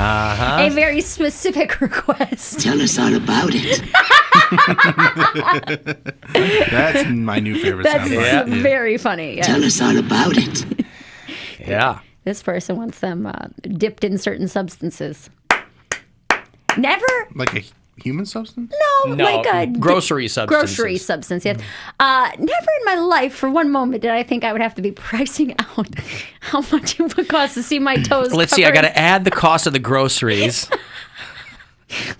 A very specific request. Tell us all about it. That's my new favorite That's sound. very funny. Yes. Tell us all about it. Yeah. This person wants them dipped in certain substances. Never. Like a human substance? No, No, like a grocery substances. Grocery substance, yes. Never in my life, for one moment, did I think I would have to be pricing out how much it would cost to see my toes. Let's see. I got to add the cost of the groceries.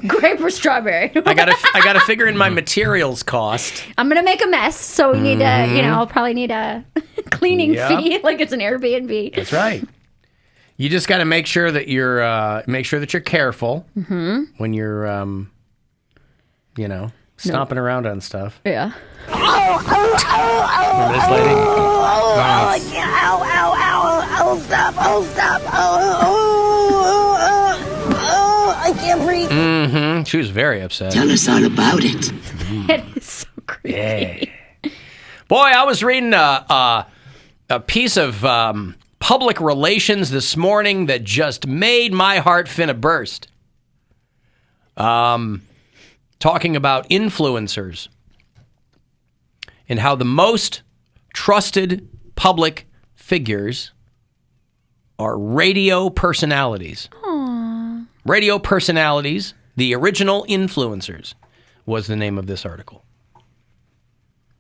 grape or strawberry. I got to figure in my materials cost. I'm gonna make a mess, so we need to. I'll probably need a cleaning Yeah. fee, like it's an Airbnb. That's right. You just got to make sure that you're careful when you're stomping around on stuff. Yeah. Remember this lady? I can't breathe. Mm-hmm. She was very upset. Tell us all about it. It is so creepy. Yeah. Boy, I was reading a piece of public relations this morning that just made my heart finna burst. Talking about influencers and how the most trusted public figures are radio personalities. Aww. Radio personalities, the original influencers, was the name of this article.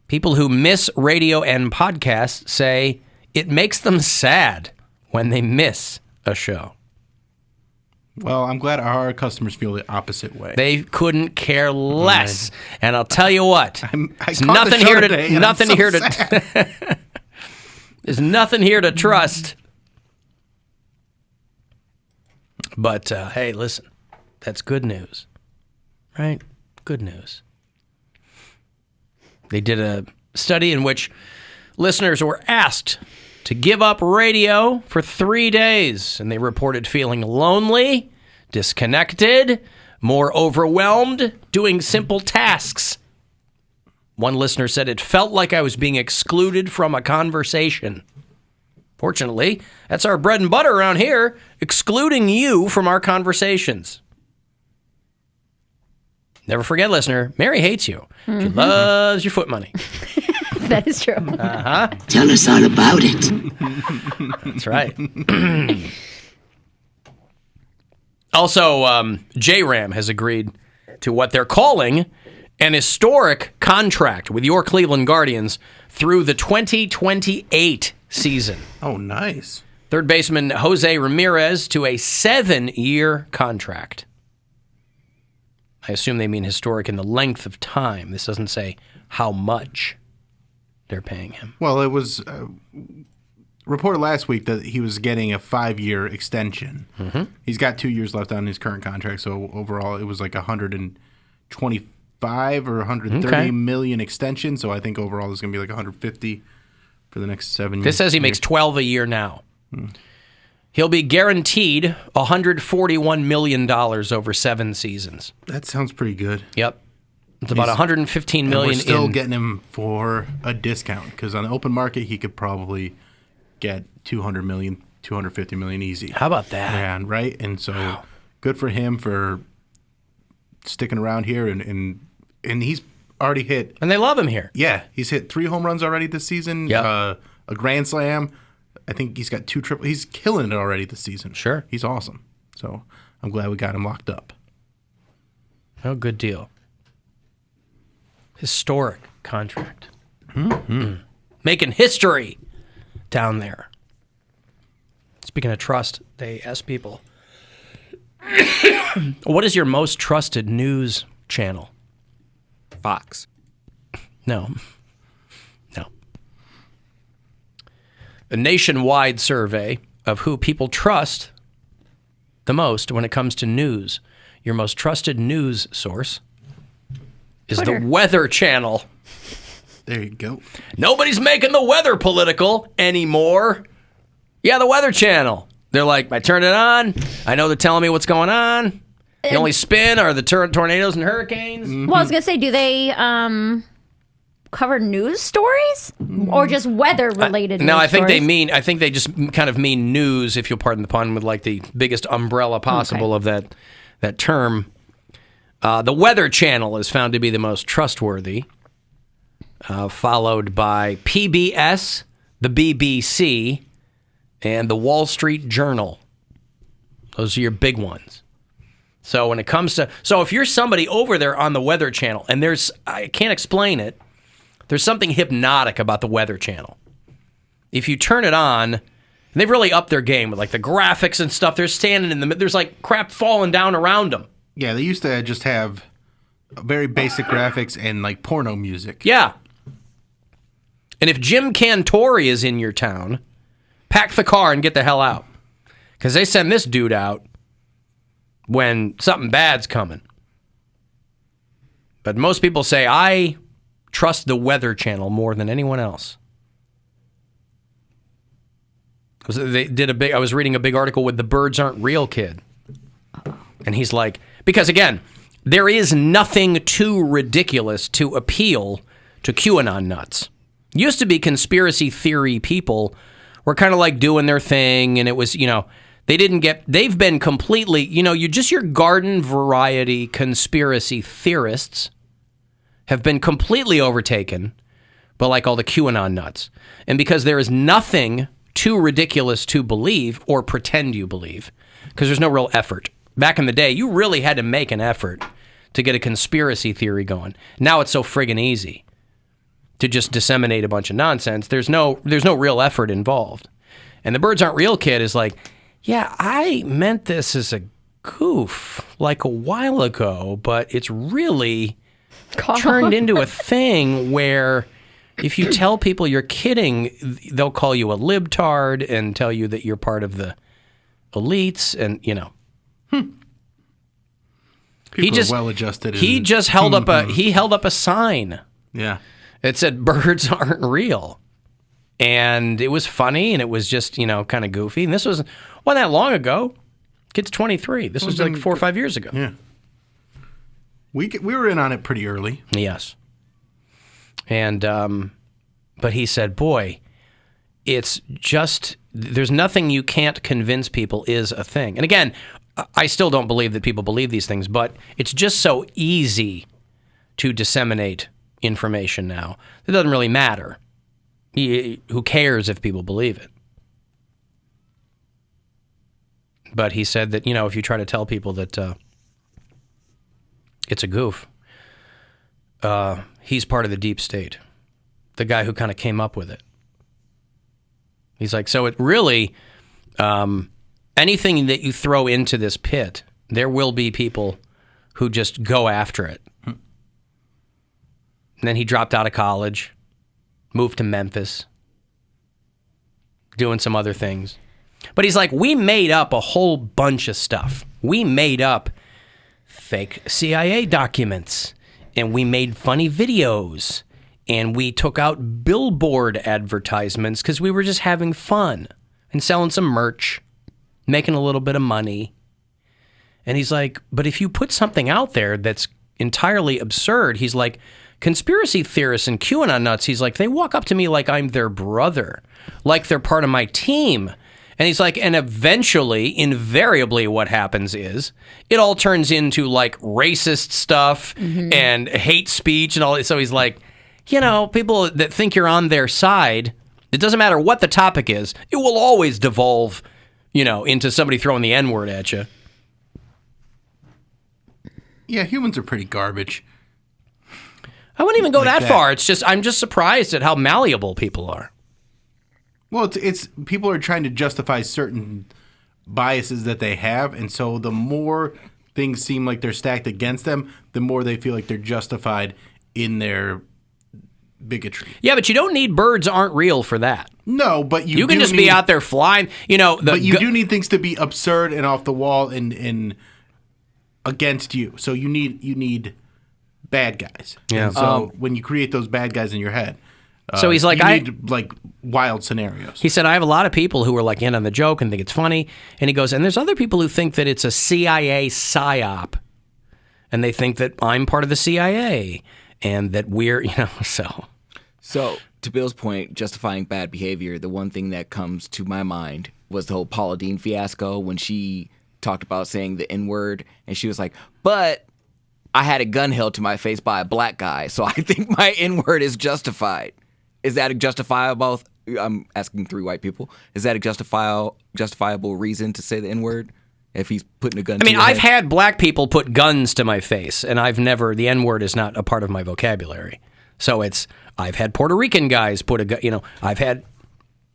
People who miss radio and podcasts say it makes them sad when they miss a show. Well, I'm glad our customers feel the opposite way. They couldn't care less. And I'll tell you what, I there's caught the show today, and I'm so sad. There's nothing here to trust. But hey, listen, that's good news, right? Good news. They did a study in which listeners were asked to give up radio for 3 days, and they reported feeling lonely, disconnected, more overwhelmed, doing simple tasks. One listener said, "It felt like I was being excluded from a conversation." Fortunately, that's our bread and butter around here, excluding you from our conversations. Never forget, listener, Mary hates you. She loves your foot money. That is true. Uh-huh. Tell us all about it. That's right. Also, J-Ram has agreed to what they're calling an historic contract with your Cleveland Guardians through the 2028 season. Oh, nice. Third baseman Jose Ramirez to a 7-year contract. I assume they mean historic in the length of time. This doesn't say how much they're paying him. Well, it was reported last week that he was getting a 5-year extension. Mm-hmm. He's got 2 years left on his current contract, so overall it was like 125 or 130 million extension. So I think overall it's going to be like 150 for the next 7 years. This says he makes 12 a year now. He'll be guaranteed $141 million over 7 seasons. That sounds pretty good. Yep. It's about $115 million. We're still getting him for a discount because on the open market he could probably get 200 million, 250 million easy. How about that? Yeah, right? And so good for him for sticking around here and he's already hit. And they love him here. Yeah, he's hit 3 home runs already this season. Yep. A grand slam. I think he's got 2 triple. He's killing it already this season. Sure. He's awesome. So I'm glad we got him locked up. Oh, good deal. Historic contract. Mm-hmm. Making history down there. Speaking of trust, they ask people, what is your most trusted news channel? Fox. No. A nationwide survey of who people trust the most when it comes to news. Your most trusted news source is Twitter. the Weather Channel. There you go. Nobody's making the weather political anymore. Yeah, the Weather Channel. They're like, I turn it on. I know they're telling me what's going on. The only spin are the tornadoes and hurricanes. Well, I was going to say, do they cover news stories or just weather related? No, I think stories? I think they just kind of mean news, if you'll pardon the pun, with like the biggest umbrella possible of that term. The Weather Channel is found to be the most trustworthy, followed by PBS, the BBC, and the Wall Street Journal. Those are your big ones. So when it comes to... So if you're somebody over there on the Weather Channel, and I can't explain it, there's something hypnotic about the Weather Channel. If you turn it on, and they've really upped their game with like the graphics and stuff. They're standing in the... There's like crap falling down around them. Yeah, they used to just have very basic graphics and like porno music. Yeah. And if Jim Cantori is in your town, pack the car and get the hell out. Because they send this dude out when something bad's coming. But most people say, I trust the Weather Channel more than anyone else. I was reading a big article with the Birds Aren't Real kid. And he's like, because again, there is nothing too ridiculous to appeal to QAnon nuts. Used to be conspiracy theory people were kind of like doing their thing, and it was, they've been completely, your garden variety conspiracy theorists have been completely overtaken by like all the QAnon nuts. And because there is nothing too ridiculous to believe or pretend you believe, because there's no real effort. Back in the day, you really had to make an effort to get a conspiracy theory going. Now it's so friggin' easy to just disseminate a bunch of nonsense. There's no real effort involved. And the Birds Aren't Real kid is like, yeah, I meant this as a goof like a while ago, but it's really turned into a thing where if you tell people you're kidding, they'll call you a libtard and tell you that you're part of the elites and, People are well-adjusted. He just held up a sign. Yeah. It said birds aren't real. And it was funny and it was just, kind of goofy. And this wasn't that long ago. Kid's 23. This was like 4 or 5 years ago. Yeah. We were in on it pretty early. Yes. And but he said, boy, it's just there's nothing you can't convince people is a thing. And again, I still don't believe that people believe these things, but it's just so easy to disseminate information now. It doesn't really matter. Who cares if people believe it? But he said that, if you try to tell people that it's a goof, he's part of the deep state, the guy who kind of came up with it. He's like, so it really, anything that you throw into this pit, there will be people who just go after it. And then he dropped out of college, moved to Memphis, doing some other things. But he's like, we made up a whole bunch of stuff. We made up fake CIA documents, and we made funny videos, and we took out billboard advertisements because we were just having fun and selling some merch, making a little bit of money. And he's like, but if you put something out there that's entirely absurd, he's like, conspiracy theorists and QAnon nuts, he's like, they walk up to me like I'm their brother, like they're part of my team. And he's like, and eventually, invariably, what happens is it all turns into like racist stuff and hate speech and all. So he's like, people that think you're on their side, it doesn't matter what the topic is, it will always devolve, into somebody throwing the N-word at you. Yeah, humans are pretty garbage. I wouldn't even go that far. It's just, I'm just surprised at how malleable people are. Well, it's people are trying to justify certain biases that they have, and so the more things seem like they're stacked against them, the more they feel like they're justified in their bigotry. Yeah, but you don't need birds aren't real for that. No, but you can just be out there flying. But you do need things to be absurd and off the wall and against you. So you need bad guys. Yeah. And so when you create those bad guys in your head. So he's like, you need like wild scenarios. He said, I have a lot of people who are like in on the joke and think it's funny. And he goes, and there's other people who think that it's a CIA psyop. And they think that I'm part of the CIA and that we're, so. So, to Bill's point, justifying bad behavior, the one thing that comes to my mind was the whole Paula Deen fiasco when she talked about saying the N-word, and she was like, but I had a gun held to my face by a black guy, so I think my N-word is justified. Is that a justifiable, I'm asking 3 white people, is that a justifiable reason to say the N-word if he's putting a gun to your I've head? had black people put guns to my face, and the N-word is not a part of my vocabulary. So I've had Puerto Rican guys put a gun, I've had...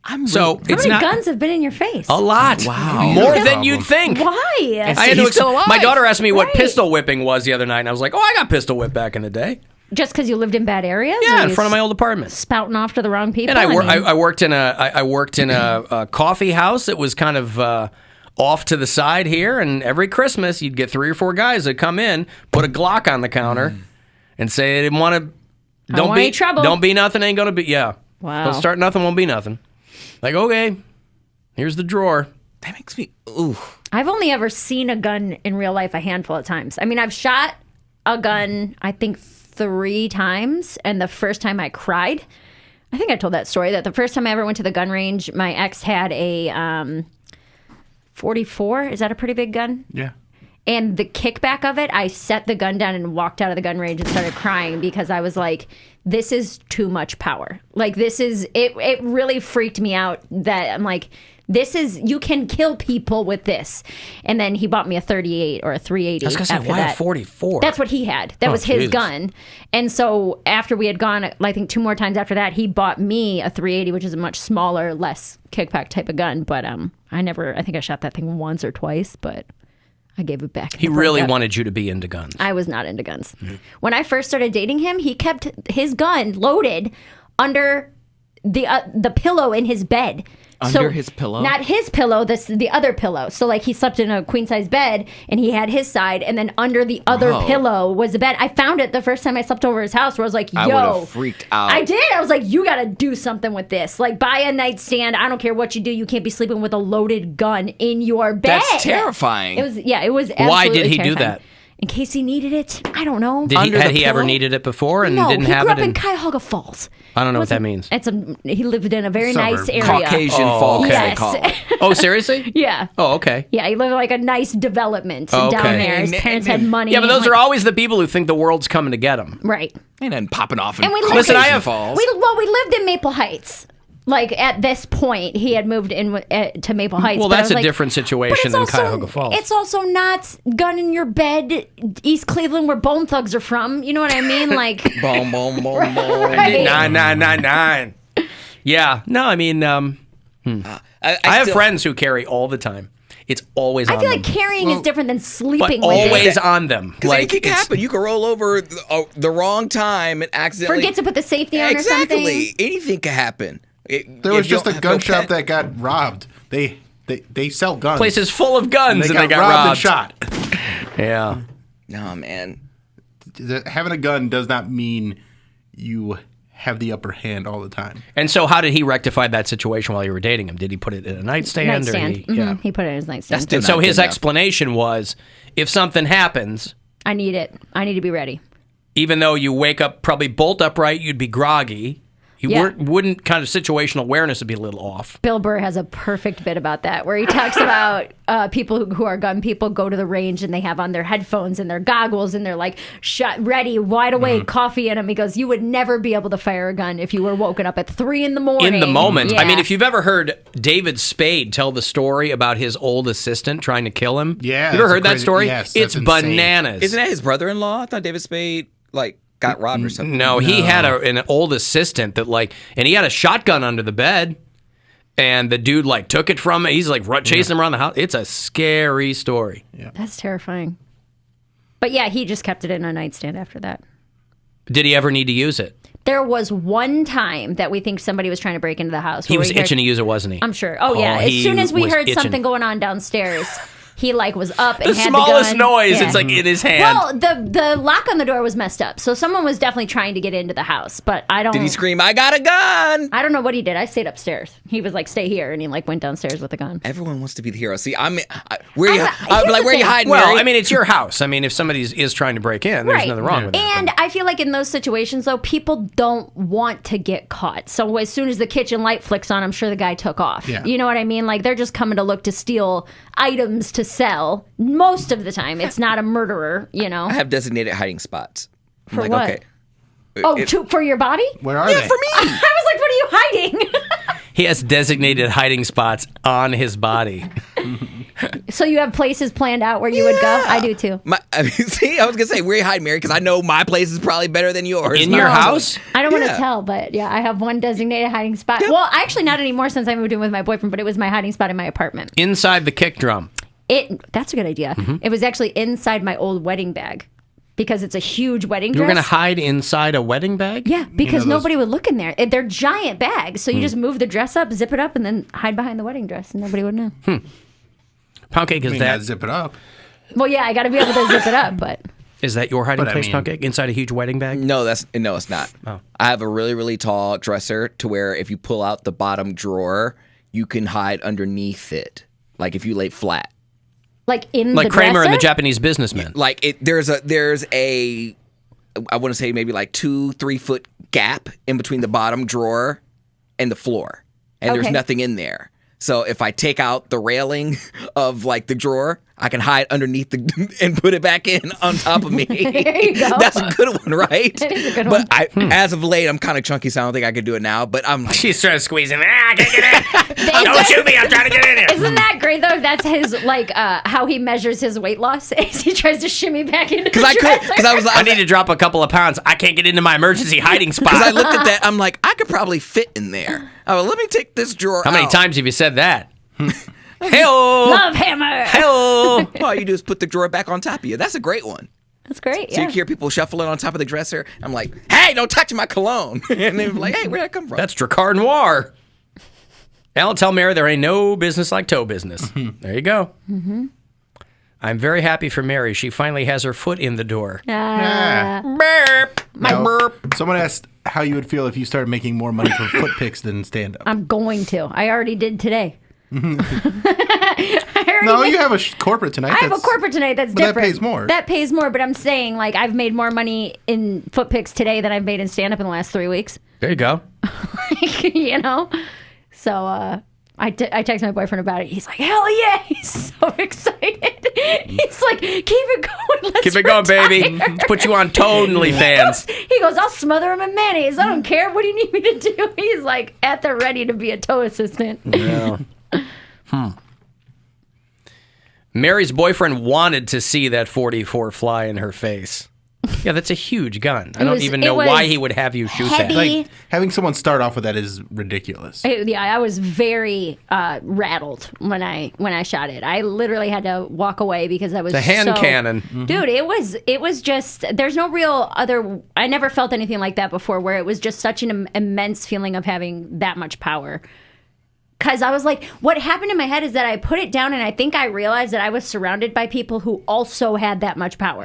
How many guns have been in your face? A lot. Wow. More than you'd think. Why? I had He's still alive. My daughter asked me what Right. pistol whipping was the other night, and I was like, I got pistol whipped back in the day. Just because you lived in bad areas? Yeah, Or in you front of my old apartment. spouting off to the wrong people? And I mean, worked in a coffee house that was kind of off to the side here, and every Christmas you'd get 3 or 4 guys that come in, put a Glock on the counter, and say they didn't want to. Don't want be any trouble. Don't be nothing. Ain't gonna be. Yeah. Wow. Don't start nothing. Won't be nothing. Like, okay, here's the drawer. That makes me, ooh. I've only ever seen a gun in real life a handful of times. I mean, I've shot a gun, I think, 3 times, and the first time I cried. I think I told that story, that the first time I ever went to the gun range, my ex had a 44. Is that a pretty big gun? Yeah. And the kickback of it, I set the gun down and walked out of the gun range and started crying because I was like, this is too much power. Like, it really freaked me out that I'm like, you can kill people with this. And then he bought me a 38 or a 380. I was gonna say, after why that. a 44? That's what he had. That was his Jesus. gun. And so after we had gone, I think 2 more times after that, he bought me a 380, which is a much smaller, less kickback type of gun. But I think I shot that thing once or twice, but I gave it back. He really wanted you to be into guns. I was not into guns. When I first started dating him, he kept his gun loaded under the pillow in his bed. Under his pillow? Not his pillow, the other pillow. So like he slept in a queen size bed and he had his side, and then under the other pillow was the bed. I found it the first time I slept over his house, where I was like, yo. I would have freaked out. I did. I was like, you got to do something with this. Like, buy a nightstand. I don't care what you do. You can't be sleeping with a loaded gun in your bed. That's terrifying. It was absolutely Why did he do terrifying. that? In case he needed it. I don't know. Had he ever needed it before and no, didn't he have grew it? up in Cuyahoga Falls. I don't know what that means. He lived in a very nice Suburb. area. Caucasian Falls, Yes. they call it. Oh, seriously? Yeah. Oh, okay. Yeah, he lived in like a nice development down Okay. there. His parents had money. Yeah, but those and, are always the people who think the world's coming to get them. right. And then popping off in And we Caucasian lived- Listen, Falls. We lived in Maple Heights. Like, at this point, he had moved in to Maple Heights. Well, but I that's was a like, different situation but it's than also- Cuyahoga Falls. It's also not gun in your bed, East Cleveland, where Bone Thugs are from. You know what I mean? Like, Boom, boom, boom, boom. Right. 9999. Yeah. No, I mean, I have still- friends who carry all the time. It's always on I feel them. like carrying is different than but sleeping with always it. on them. Because anything can happen. You can roll over the wrong time and accidentally... Forget to put the safety on or something. Exactly. Anything can happen. There was just a gun shop that got robbed. They sell guns. Places full of guns And and they got robbed and robbed. shot. Yeah. No, man. Having a gun does not mean you have the upper hand all the time. And so, how did he rectify that situation while you were dating him? Did he put it in a nightstand? Nightstand. Or yeah. He put it in his nightstand. And so not his good enough. explanation was, if something happens, I need it. I need to be ready. even though you wake up probably bolt upright, you'd be groggy. You Yeah. wouldn't kind of situational awareness would be a little off. Bill Burr has a perfect bit about that, where he talks about people who are gun people go to the range and they have on their headphones and their goggles and they're like shot, ready, wide awake, coffee in them. He goes, you would never be able to fire a gun if you were woken up at 3 a.m. In the moment. Yeah. I mean, if you've ever heard David Spade tell the story about his old assistant trying to kill him. Yeah, You ever that's heard that crazy- story? yes, it's that's insane. bananas. Isn't that his brother-in-law? I thought David Spade, got robbed or something. No, he had an old assistant that and he had a shotgun under the bed, and the dude took it from him. He's chasing him around the house. It's a scary story. Yeah. That's terrifying. But yeah, he just kept it in a nightstand after that. Did he ever need to use it? There was one time that we think somebody was trying to break into the house. He where was we heard- itching to use it, wasn't he? I'm sure. Oh yeah. As he soon as we was heard itching. something going on downstairs, he like was up and The had smallest the gun. noise, Yeah. it's like in his hand. Well, the lock on the door was messed up, so someone was definitely trying to get into the house. But I don't. Did he scream, "I got a gun"? I don't know what he did. I stayed upstairs. He was like, "Stay here," and he like went downstairs with a gun. Everyone wants to be the hero. See, where are you here's the hiding, Well, Mary? I mean, it's your house. I mean, if somebody is trying to break in, there's nothing wrong with that. And I feel like in those situations, though, people don't want to get caught. So as soon as the kitchen light flicks on, I'm sure the guy took off. Yeah. You know what I mean? Like they're just coming to look to steal items to sell. Most of the time, it's not a murderer. You know. I have designated hiding spots. I'm For like, what? okay. Oh, for your body? Where are they? For me. I was like, what are you hiding? He has designated hiding spots on his body. So you have places planned out where you would go? I do too. See, I was gonna say, where are you hiding, Mary? Because I know my place is probably better than yours. In your house? I don't want to Yeah. tell, but yeah, I have one designated hiding spot. Well, actually, not anymore since I moved in with my boyfriend, but it was my hiding spot in my apartment. Inside the kick drum. That's a good idea. Mm-hmm. It was actually inside my old wedding bag because it's a huge wedding You were dress. going to hide inside a wedding bag? Yeah, because those- nobody would look in there. They're giant bags, so you Hmm. just move the dress up, zip it up, and then hide behind the wedding dress, and nobody would know. Poundcake, I is mean, that gotta zip it up. Well, yeah, I got to be able to zip it up, but your hiding But I place, mean- Poundcake? Inside a huge wedding bag? No, it's not. Oh. I have a really, really tall dresser to where if you pull out the bottom drawer, you can hide underneath it. Like if you lay flat. like in Like the Kramer and the dresser? Japanese businessman. Like there's a I want to say maybe like 2-3 foot gap in between the bottom drawer and the floor. And there's Okay. nothing in there. So if I take out the railing of like the drawer, I can hide underneath and put it back in on top of me. There you go. That's a good one, right? That is a good but one. as of late, I'm kind of chunky, so I don't think I could do it now. But I'm like, She's trying to squeeze him. I can't get in. Isn't Don't shoot me. I'm trying to get in here. Isn't that great though? That's his like how he measures his weight loss. He tries to shimmy back into the because I was I need to drop a couple of pounds. I can't get into my emergency hiding spot. Because I looked at that, I'm like, I could probably fit in there. Oh, let me take this drawer How many out. times have you said that? Hey-oh. Love hammer. Hey-oh. All you do is put the drawer back on top of you. That's a great one. That's great. So Yeah. you hear people shuffling on top of the dresser. I'm like, hey, don't touch my cologne. And they're like, hey, where'd that come from? That's Dracar Noir. Alan, tell Mary there ain't no business like toe business. There you go. Mm-hmm. I'm very happy for Mary. She finally has her foot in the door. Burp. My Now, burp. someone asked how you would feel if you started making more money from foot picks than stand up. I'm going to. I already did today. I already No, did. you have a corporate tonight. I have a corporate tonight that's but that different. pays more. That pays more, but I'm saying like I've made more money in foot picks today than I've made in stand up in the last 3 weeks. There you go. You know? So I texted my boyfriend about it. He's like, hell yeah. He's so excited. He's like, keep it going. Let's Keep it going, baby. retire." Let's put you on Totally fans. He goes, I'll smother him in mayonnaise. I don't care. What do you need me to do? He's like at the ready to be a toe assistant. Yeah. Mary's boyfriend wanted to see that 44 fly in her face. Yeah, that's a huge gun. I don't even know why he would have you shoot that. heavy. Like having someone start off with that is ridiculous. Yeah, I was very rattled when I shot it. I literally had to walk away because I was The hand so- cannon. Dude, it was just there's no real other. I never felt anything like that before, where it was just such an immense feeling of having that much power. Because I was like, what happened in my head is that I put it down and I think I realized that I was surrounded by people who also had that much power.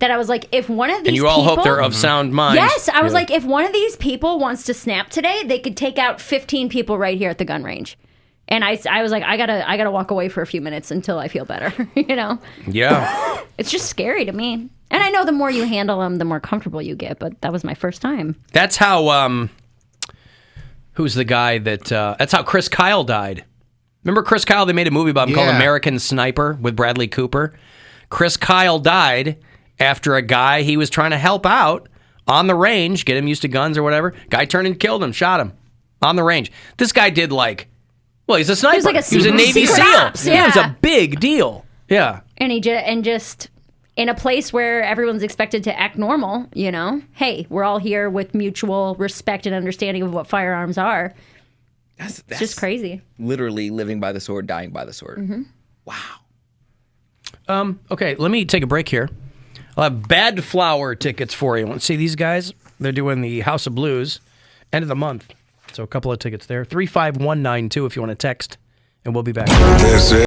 That I was like, if one of these And you all people, hope they're of sound mind. Yes, I was Yeah. like, if one of these people wants to snap today, they could take out 15 people right here at the gun range. And I was like, I gotta walk away for a few minutes until I feel better. You know, Yeah. it's just scary to me. And I know the more you handle them, the more comfortable you get. But that was my first time. That's how, who's the guy that's how Chris Kyle died. Remember Chris Kyle? They made a movie about him called Yeah. American Sniper with Bradley Cooper. Chris Kyle died after a guy he was trying to help out on the range, get him used to guns or whatever. Guy turned and killed him, shot him on the range. This guy did he's a sniper. He was like a He was a Navy secret SEAL. ops, It was yeah. a big deal. Yeah. And he just in a place where everyone's expected to act normal, you know, hey, we're all here with mutual respect and understanding of what firearms are. That's It's just crazy. Literally living by the sword, dying by the sword. Mm-hmm. Wow. Okay, let me take a break here. I'll have Bad Flower tickets for you. Want to see these guys? They're doing the House of Blues, end of the month. So a couple of tickets there. 35192 if you want to text, and we'll be back. This is